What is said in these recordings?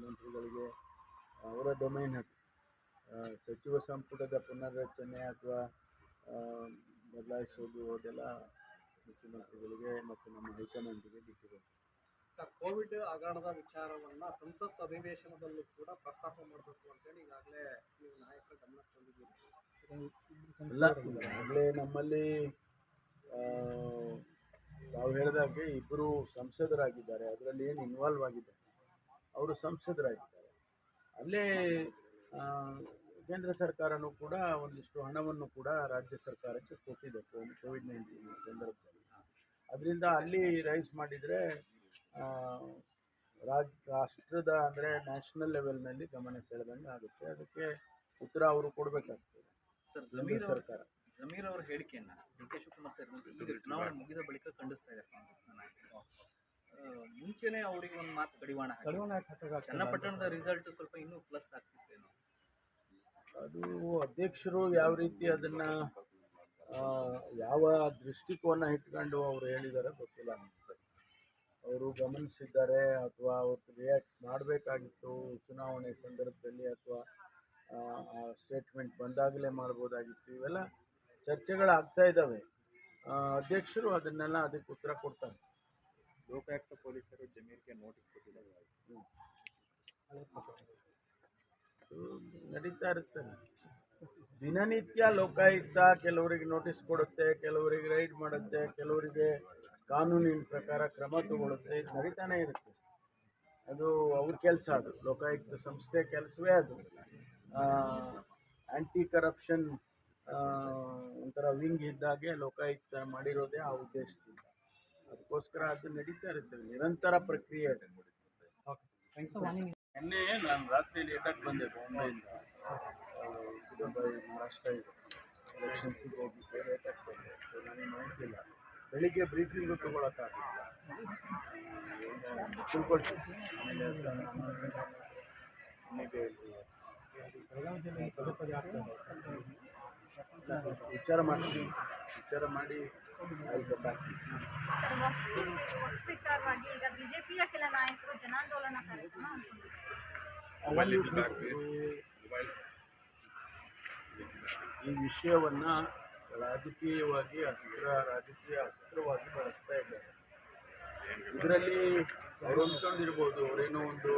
ಮುಖ್ಯಮಂತ್ರಿಗಳಿಗೆ ಅವರ ಡೊಮೈನ್ ಅದು. ಸಚಿವ ಸಂಪುಟದ ಪುನರ್ರಚನೆ ಅಥವಾ ಬದಲಾಯಿಸೋದು ಅದೆಲ್ಲ ಮುಖ್ಯಮಂತ್ರಿಗಳಿಗೆ ಮತ್ತು ನಮ್ಮ ಹೈಕಮಾಂಡ್ಗೆ ಬಿಟ್ಟಿದೆ. ಸರ್, ಕೋವಿಡ್ ಹಗರಣದ ವಿಚಾರವನ್ನು ಸಂಸತ್ ಅಧಿವೇಶನದಲ್ಲೂ ಕೂಡ ಪ್ರಸ್ತಾಪ ಮಾಡಬೇಕು ಅಂತೇಳಿ ಈಗಾಗಲೇ ನೀವು ನಾಯಕರ ಗಮನಕ್ಕೆ ತಂದಿದ್ದೀರಿ. ಇಲ್ಲ, ಈಗಾಗಲೇ ನಮ್ಮಲ್ಲಿ ನಾವು ಹೇಳಿದಾಗೆ ಇಬ್ಬರು ಸಂಸದರಾಗಿದ್ದಾರೆ, ಅದರಲ್ಲಿ ಏನು ಇನ್ವಾಲ್ವ್ ಆಗಿದ್ದಾರೆ ಅವರು ಸಂಸದರಾಗಿದ್ದಾರೆ. ಅಲ್ಲೇ ಕೇಂದ್ರ ಸರ್ಕಾರನೂ ಕೂಡ ಒಂದಿಷ್ಟು ಹಣವನ್ನು ಕೂಡ ರಾಜ್ಯ ಸರ್ಕಾರಕ್ಕೆ ಕೊಟ್ಟಿದೆ ಕೋವಿಡ್-19 ಸಂದರ್ಭದಲ್ಲಿ. ಅದರಿಂದ ಅಲ್ಲಿ ರೈಸ್ ಮಾಡಿದರೆ ರಾಷ್ಟ್ರದ ಅಂದರೆ ನ್ಯಾಷನಲ್ ಲೆವೆಲ್ನಲ್ಲಿ ಗಮನ ಸೆಳೆದಂಗೆ ಆಗುತ್ತೆ. ಅದಕ್ಕೆ ಉತ್ತರ ಅವರು ಕೊಡಬೇಕಾಗ್ತದೆ. ಸರ್, ಸರ್ಕಾರ ಜಮೀರ್ ಅವರ ಹೇಳಿಕೆಯನ್ನು ಡಿ ಕೆ ಶಿವಕುಮಾರ್ ಸೇರಿದಂತೆ ಈಗ ಚುನಾವಣೆ ಮುಗಿದ ಬಳಿಕ ಖಂಡಿಸ್ತಾ ಇದ್ದಾರೆ ಕಾಂಗ್ರೆಸ್ನ ನಾಯಕರು. ಮುಂಚೆನೇ ಅವರಿಗೆ ಒಂದು ಮಾತು ಕಡಿವಾಣ ಚನ್ನಪಟ್ಟಣದ ರಿಸಲ್ಟ್ ಸ್ವಲ್ಪ ಇನ್ನೂ ಪ್ಲಸ್ ಆಗ್ತಿತ್ತೇನೋ. ಅದು ಅಧ್ಯಕ್ಷರು ಯಾವ ರೀತಿ ಅದನ್ನು ಯಾವ ದೃಷ್ಟಿಕೋನ ಇಟ್ಕೊಂಡು ಅವರು ಹೇಳಿದ್ದಾರೆ ಗೊತ್ತಿಲ್ಲ. ಅವರು ಗಮನಿಸಿದ್ದಾರೆ ಅಥವಾ ಅವ್ರು ರಿಯಾಕ್ಟ್ ಮಾಡಬೇಕಾಗಿತ್ತು ಚುನಾವಣೆ ಸಂದರ್ಭದಲ್ಲಿ ಅಥವಾ ಸ್ಟೇಟ್ಮೆಂಟ್ ಬಂದಾಗಲೇ ಮಾಡ್ಬೋದಾಗಿತ್ತು. ಇವೆಲ್ಲ ಚರ್ಚೆಗಳಾಗ್ತಾ ಇದ್ದಾವೆ. ಅಧ್ಯಕ್ಷರು ಅದಕ್ಕೆ ಉತ್ತರ ಕೊಡ್ತಾರೆ. ಲೋಕಾಯುಕ್ತ ಪೊಲೀಸರು ಜಮೀರ್ಗೆ ನೋಟಿಸ್ ಕೊಟ್ಟಿದ್ದಾರೆ. ನಡೀತಾ ಇರ್ತದೆ ದಿನನಿತ್ಯ. ಲೋಕಾಯುಕ್ತ ಕೆಲವರಿಗೆ ನೋಟಿಸ್ ಕೊಡುತ್ತೆ, ಕೆಲವರಿಗೆ ರೈಡ್ ಮಾಡುತ್ತೆ, ಕೆಲವರಿಗೆ ಕಾನೂನಿನ ಪ್ರಕಾರ ಕ್ರಮ ತಗೊಳ್ಳುತ್ತೆ. ಇದು ನಡೀತಾನೆ ಇರುತ್ತೆ. ಅದು ಅವ್ರ ಕೆಲಸ. ಅದು ಲೋಕಾಯುಕ್ತ ಸಂಸ್ಥೆ ಕೆಲಸವೇ ಅದು. ಆ್ಯಂಟಿ ಕರಪ್ಷನ್ ಒಂಥರ ವಿಂಗ್ ಇದ್ದಾಗೆ ಲೋಕಾಯುಕ್ತ ಮಾಡಿರೋದೇ ಆ ಉದ್ದೇಶದಿಂದ. ಅದಕ್ಕೋಸ್ಕರ ಅದು ನಡೀತಾ ಇರುತ್ತೆ, ನಿರಂತರ ಪ್ರಕ್ರಿಯೆ. ನಿನ್ನೆ ನಾನು ರಾತ್ರಿ ಲೇಟಾಗಿ ಬಂದೆ ಬಾಂಬೆಯಿಂದ. ಮಹಾರಾಷ್ಟ್ರ ಇದೆ, ಎಲೆಕ್ಷನ್ಸಿಗೆ ಹೋಗಿದ್ದೆ, ಲೇಟಾಗಿ ಬಂದೆ. ನನಗೆ ಮಾಹಿತಿ ಇಲ್ಲ. ಬೆಳಿಗ್ಗೆ ಬ್ರೀಫಿಂಗು ತೊಗೊಳಕ್ಕಾಗಿಲ್ಲ. ತಿಳ್ಕೊಳ್ತೀನಿ ಆಮೇಲೆ ವಿಚಾರ ಮಾಡಿ ಈ ವಿಷಯವನ್ನು ರಾಜಕೀಯ ಅಸ್ತ್ರವಾಗಿ ಬಳಸ್ತಾ ಇದ್ದಾರೆ. ಇದರಲ್ಲಿ ಅವರು ಅಂದ್ಕೊಂಡಿರ್ಬೋದು, ಅವರೇನೋ ಒಂದು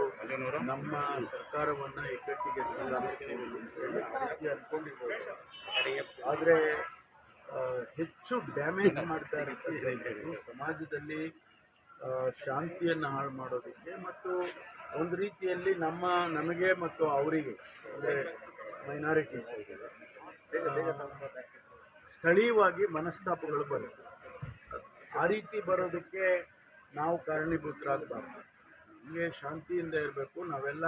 ನಮ್ಮ ಸರ್ಕಾರವನ್ನು ಇಕ್ಕಟ್ಟಿಗೆ ಅಂದ್ಕೊಂಡಿರ್ಬೋದು. ಆದರೆ ಹೆಚ್ಚು ಡ್ಯಾಮೇಜ್ ಮಾಡ್ತಾ ಇರೋದು ಸಮಾಜದಲ್ಲಿ ಶಾಂತಿಯನ್ನು ಹಾಳು ಮಾಡೋದಕ್ಕೆ ಮತ್ತು ಒಂದು ರೀತಿಯಲ್ಲಿ ನಮಗೆ ಮತ್ತು ಅವರಿಗೆ, ಅಂದರೆ ಮೈನಾರಿಟೀಸ್ ಸ್ಥಳೀಯವಾಗಿ ಮನಸ್ತಾಪಗಳು ಬರುತ್ತೆ. ಆ ರೀತಿ ಬರೋದಕ್ಕೆ ನಾವು ಕಾರಣೀಭೂತರಾಗಬಾರ್ದು. ನಮಗೆ ಶಾಂತಿಯಿಂದ ಇರಬೇಕು, ನಾವೆಲ್ಲ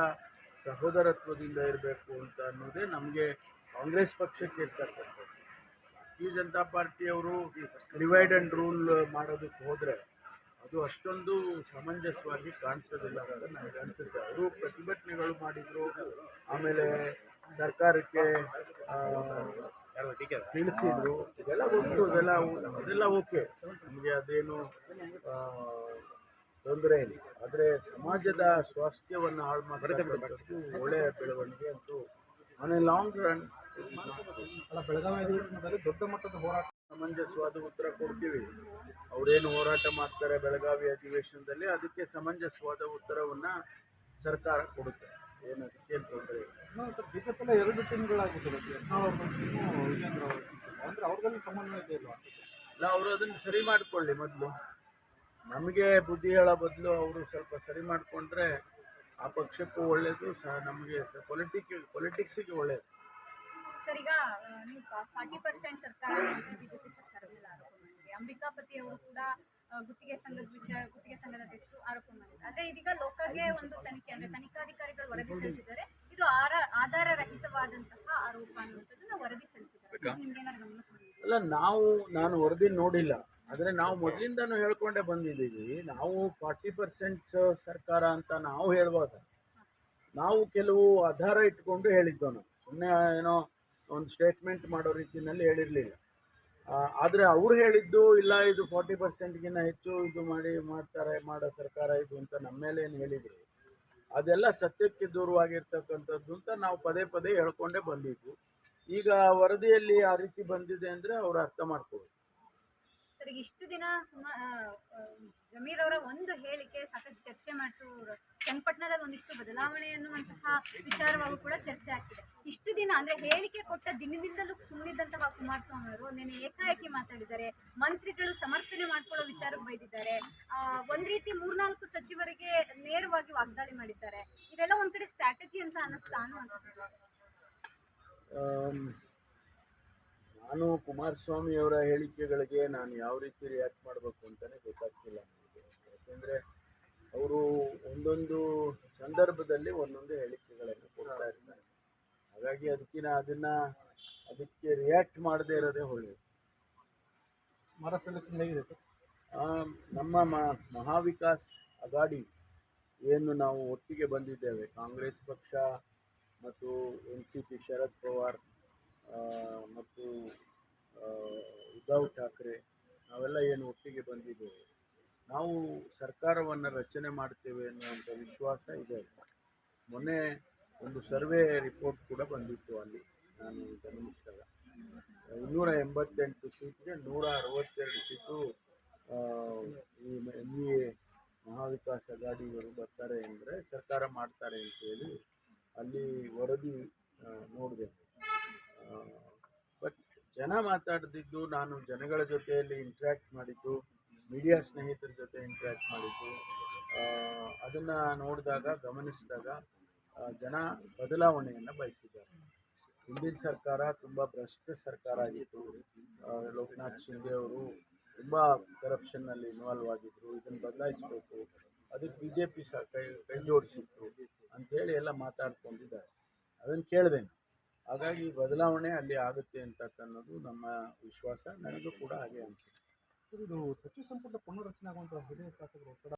ಸಹೋದರತ್ವದಿಂದ ಇರಬೇಕು ಅಂತ ಅನ್ನೋದೇ ನಮಗೆ ಕಾಂಗ್ರೆಸ್ ಪಕ್ಷಕ್ಕೆ ಇರ್ತಕ್ಕಂಥದ್ದು. ಭಾರತೀಯ ಜನತಾ ಪಾರ್ಟಿಯವರು ಡಿವೈಡ್ ಆ್ಯಂಡ್ ರೂಲ್ ಮಾಡೋದಕ್ಕೆ ಹೋದರೆ ಅದು ಅಷ್ಟೊಂದು ಸಮಂಜಸವಾಗಿ ಕಾಣಿಸೋದಿಲ್ಲ ಅಂತ ನನಗೆ ಅನಿಸುತ್ತೆ. ಅವರು ಪ್ರತಿಭಟನೆಗಳು ಮಾಡಿದರು, ಆಮೇಲೆ ಸರ್ಕಾರಕ್ಕೆ ತಿಳಿಸಿದ್ರು. ಇದೆಲ್ಲ ಗೊತ್ತು, ಅದೆಲ್ಲ ಓಕೆ, ನಮಗೆ ಅದೇನು ತೊಂದರೆ ಇಲ್ಲ. ಆದರೆ ಸಮಾಜದ ಸ್ವಾಸ್ಥ್ಯವನ್ನು ಹಾಳು ಮಾಡತಕ್ಕಂಥದ್ದು ಒಳ್ಳೆಯ ಬೆಳವಣಿಗೆ ಅಂತೂ on A long run. Belagavi ಅಧಿವೇಶನದಲ್ಲಿ ದೊಡ್ಡ ಮಟ್ಟದ ಹೋರಾಟ, ಸಮಂಜಸವಾದ ಉತ್ತರ ಕೊಡ್ತೀವಿ. ಅವರೇನು ಹೋರಾಟ ಮಾಡ್ತಾರೆ ಬೆಳಗಾವಿ ಅಧಿವೇಶನದಲ್ಲಿ, ಅದಕ್ಕೆ ಸಮಂಜಸವಾದ ಉತ್ತರವನ್ನು ಸರ್ಕಾರ ಕೊಡುತ್ತೆ. ಏನು ಅದಕ್ಕೇನು ತೊಂದರೆ ಇಲ್ಲ. ಬಿಜೆಪಿಯಲ್ಲ 2 ಟೀಮ್ಗಳಾಗಿದ್ದಾರೆ, ವಿಜೇಂದ್ರ ಅವರು. ಅಂದರೆ ಅವ್ರದಲ್ಲಿ ಸಮನ್ವಯ ಇಲ್ಲ. ಅವರು ಅದನ್ನು ಸರಿ ಮಾಡಿಕೊಳ್ಳಿ ಮೊದಲು. ನಮಗೆ ಬುದ್ಧಿ ಹೇಳೋ ಬದಲು ಅವರು ಸ್ವಲ್ಪ ಸರಿ ಮಾಡಿಕೊಂಡ್ರೆ ಆ ಪಕ್ಷಕ್ಕೂ ಒಳ್ಳೆಯದು, ನಮಗೆ ಪೊಲಿಟಿಕ್ಸಿಗೆ ಒಳ್ಳೆಯದು. ಸರ್, ಈಗ ನೀವು 40% ಸರ್ಕಾರ ಬಿಜೆಪಿ ಸರ್ಕಾರದಲ್ಲಿ ಆರೋಪ ಮಾಡಿದ್ರಿ. ಅಂಬಿಕಾಪತಿ ಅವರು ಕೂಡ ಗುತ್ತಿಗೆ ಸಂಘದ ಅಧ್ಯಕ್ಷರು ಆರೋಪ ಮಾಡಿದ್ದಾರೆ. ಆದರೆ ಇದೀಗ ಲೋಕಗೆ ಒಂದು ತನಿಖೆ, ಅಂದರೆ ತನಿಖಾಧಿಕಾರಿಗಳು ವರದಿ ಸಲ್ಲಿಸಿದ್ದಾರೆ. ಇದು ಆಧಾರ ರಹಿತವಾದಂತಹ ಆರೋಪ ಅನ್ನುವಂಥದ್ದನ್ನು ವರದಿ ಸಲ್ಲಿಸಿದ್ದಾರೆ. ನಿಮ್ಗೇನಾದ್ರು ಗಮನ ಕೊಟ್ಟಿದ್ದೀರಾ? ಅಲ್ಲ, ನಾನು ವರದಿ ನೋಡಿಲ್ಲ. ಆದರೆ ನಾವು ಮೊದಲಿಂದನೂ ಹೇಳ್ಕೊಂಡೇ ಬಂದಿದ್ದೀವಿ. ನಾವು 40% ಸರ್ಕಾರ ಅಂತ ನಾವು ಹೇಳುವಾಗ ನಾವು ಕೆಲವು ಆಧಾರ ಇಟ್ಕೊಂಡು ಹೇಳಿದ್ದೋ. ನಾವು ಸುಮ್ಮನೆ ಏನೋ ಒಂದು ಸ್ಟೇಟ್ಮೆಂಟ್ ಮಾಡೋ ರೀತಿಯಲ್ಲಿ ಹೇಳಿರಲಿಲ್ಲ. ಆದರೆ ಅವ್ರು ಹೇಳಿದ್ದು ಇಲ್ಲ, ಇದು 40%ಗಿಂತ ಹೆಚ್ಚು ಇದು ಮಾಡೋ ಸರ್ಕಾರ ಇದು ಅಂತ ನಮ್ಮ ಮೇಲೆ ಏನು ಹೇಳಿದರು. ಅದೆಲ್ಲ ಸತ್ಯಕ್ಕೆ ದೂರವಾಗಿರ್ತಕ್ಕಂಥದ್ದು ಅಂತ ನಾವು ಪದೇ ಪದೇ ಹೇಳ್ಕೊಂಡೇ ಬಂದಿದ್ವು. ಈಗ ವರದಿಯಲ್ಲಿ ಆ ರೀತಿ ಬಂದಿದೆ ಅಂದರೆ ಅವರು ಅರ್ಥ ಮಾಡ್ಕೋಬೇಕು. ಸರ್, ಈಗ ಇಷ್ಟು ದಿನ ಜಮೀರ್ ಅವರ ಒಂದು ಹೇಳಿಕೆ ಸಾಕಷ್ಟು ಚರ್ಚೆ ಮಾಡಿತು. ಚನ್ನಪಟ್ಟಣದಲ್ಲಿ ಒಂದಿಷ್ಟು ಬದಲಾವಣೆ ಅನ್ನುವಂತಹ ವಿಚಾರವಾಗೂ ಕೂಡ ಚರ್ಚೆ ಆಗ್ತಿದೆ. ಇಷ್ಟು ದಿನ ಅಂದ್ರೆ ಹೇಳಿಕೆ ಕೊಟ್ಟ ದಿನದಿಂದಲೂ ಸುಮ್ಮನಿದ್ದಂತಹ ಕುಮಾರಸ್ವಾಮಿ ಅವರು ನಿನ್ನೆ ಏಕಾಏಕಿ ಮಾತಾಡಿದ್ದಾರೆ. ಮಂತ್ರಿಗಳು ಸಮರ್ಥನೆ ಮಾಡ್ಕೊಳ್ಳೋ ವಿಚಾರಕ್ಕೆ ಬೈದಿದ್ದಾರೆ. ಒಂದ್ ರೀತಿ 3-4 ಸಚಿವರಿಗೆ ನೇರವಾಗಿ ವಾಗ್ದಾಳಿ ಮಾಡಿದ್ದಾರೆ. ಇದೆಲ್ಲ ಒಂದ್ ಕಡೆ ಸ್ಟ್ರಾಟಜಿ ಅಂತ ಅನ್ನಿಸ್ತಾ ಅನ್ನುವಂಥದ್ದು. ನಾನು ಕುಮಾರಸ್ವಾಮಿ ಅವರ ಹೇಳಿಕೆಗಳಿಗೆ ನಾನು ಯಾವ ರೀತಿ ರಿಯಾಕ್ಟ್ ಮಾಡಬೇಕು ಅಂತಲೇ ಗೊತ್ತಾಗ್ತಿಲ್ಲ ನನಗೆ. ಯಾಕೆಂದರೆ ಅವರು ಒಂದೊಂದು ಸಂದರ್ಭದಲ್ಲಿ ಒಂದೊಂದು ಹೇಳಿಕೆಗಳನ್ನು ಕೊಡ್ತಾ ಇರ್ತಾರೆ. ಹಾಗಾಗಿ ಅದಕ್ಕೆ ರಿಯಾಕ್ಟ್ ಮಾಡದೇ ಇರೋದೇ ಒಳ್ಳೆಯದು. ಮಹಾರಾಷ್ಟ್ರದಲ್ಲಿ ಹೇಗಿದೆ ಸರ್? ನಮ್ಮ ಮಹಾವಿಕಾಸ್ ಅಗಾಡಿ ಏನು ನಾವು ಒಟ್ಟಿಗೆ ಬಂದಿದ್ದೇವೆ, ಕಾಂಗ್ರೆಸ್ ಪಕ್ಷ ಮತ್ತು NCP ಶರದ್ ಪವಾರ್ ಮತ್ತು ಉದ್ಧವ್ ಠಾಕ್ರೆ ನಾವೆಲ್ಲ ಏನು ಒಟ್ಟಿಗೆ ಬಂದಿದ್ದೇವೆ, ನಾವು ಸರ್ಕಾರವನ್ನು ರಚನೆ ಮಾಡ್ತೇವೆ ಅನ್ನುವಂಥ ವಿಶ್ವಾಸ ಇದೆ. ಮೊನ್ನೆ ಒಂದು ಸರ್ವೆ ರಿಪೋರ್ಟ್ ಕೂಡ ಬಂದಿತ್ತು. ಅಲ್ಲಿ ನಾನು ಗಮನಿಸಿದಾಗ 288 ಸೀಟ್ಗೆ 162 ಸೀಟು ಈ NDA ಮಹಾವಿಕಾಸ್ ಅಗಾಡಿಯವರು ಬರ್ತಾರೆ ಅಂದರೆ ಸರ್ಕಾರ ಮಾಡ್ತಾರೆ ಅಂತೇಳಿ ಅಲ್ಲಿ ವರದಿ ನೋಡಿದೆ. ಬಟ್ ಜನ ಮಾತಾಡ್ತಿದ್ದು, ನಾನು ಜನಗಳ ಜೊತೆಯಲ್ಲಿ ಇಂಟ್ರ್ಯಾಕ್ಟ್ ಮಾಡಿದ್ದು, ಮೀಡಿಯಾ ಸ್ನೇಹಿತರ ಜೊತೆ ಇಂಟ್ರ್ಯಾಕ್ಟ್ ಮಾಡಿದ್ದು, ಅದನ್ನು ನೋಡಿದಾಗ ಗಮನಿಸಿದಾಗ ಜನ ಬದಲಾವಣೆಯನ್ನು ಬಯಸಿದ್ದಾರೆ. ಹಿಂದಿನ ಸರ್ಕಾರ ತುಂಬ ಭ್ರಷ್ಟ ಸರ್ಕಾರ ಆಗಿತ್ತು. ಲೋಕನಾಥ್ ಶಿಂದೆ ಅವರು ತುಂಬ ಕರಪ್ಷನ್ನಲ್ಲಿ ಇನ್ವಾಲ್ವ್ ಆಗಿದ್ದರು. ಇದನ್ನು ಬದಲಾಯಿಸಬೇಕು, ಅದಕ್ಕೆ BJP ಕೈ ಜೋಡಿಸಿತ್ತು ಅಂಥೇಳಿ ಎಲ್ಲ ಮಾತಾಡ್ಕೊಂಡಿದ್ದಾರೆ. ಅದನ್ನು ಕೇಳಿದೆ. ಹಾಗಾಗಿ ಬದಲಾವಣೆ ಅಲ್ಲಿ ಆಗುತ್ತೆ ಅನ್ನೋದು ನಮ್ಮ ವಿಶ್ವಾಸ. ನನಗೂ ಕೂಡ ಹಾಗೆ ಅನಿಸುತ್ತೆ. ಸರ್, ಇದು ಸಚಿವ ಸಂಪುಟ ಪುನರ್ರಚನೆ ಆಗುವಂಥ ಹಿರಿಯ ಶಾಸಕರು ಒತ್ತಡ